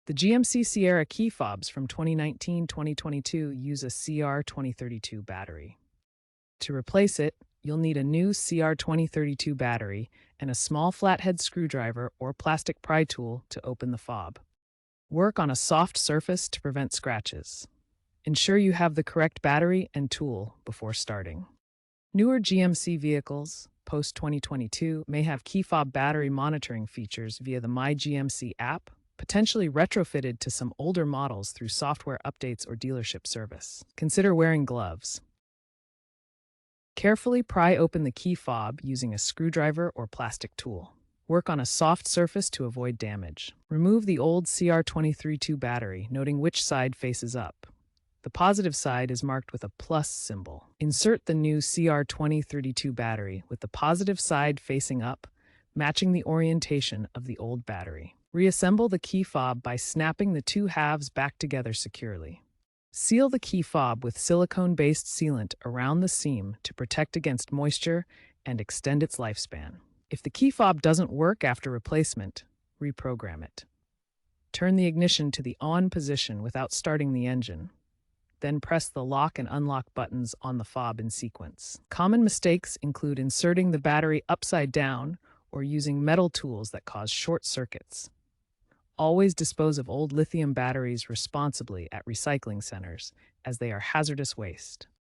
The GMC Sierra key fobs from 2019-2022 use a CR2032 battery. To replace it, you'll need a new CR2032 battery and a small flathead screwdriver or plastic pry tool to open the fob. Work on a soft surface to prevent scratches. Ensure you have the correct battery and tool before starting. Newer GMC vehicles, post-2022, may have key fob battery monitoring features via the My GMC app, potentially retrofitted to some older models through software updates or dealership service. Consider wearing gloves. Carefully pry open the key fob using a screwdriver or plastic tool. Work on a soft surface to avoid damage. Remove the old CR2032 battery, noting which side faces up. The positive side is marked with a plus symbol. Insert the new CR2032 battery with the positive side facing up, matching the orientation of the old battery. Reassemble the key fob by snapping the two halves back together securely. Seal the key fob with silicone-based sealant around the seam to protect against moisture and extend its lifespan. If the key fob doesn't work after replacement, reprogram it. Turn the ignition to the on position without starting the engine. Then press the lock and unlock buttons on the fob in sequence. Common mistakes include inserting the battery upside down or using metal tools that cause short circuits. Always dispose of old lithium batteries responsibly at recycling centers, as they are hazardous waste.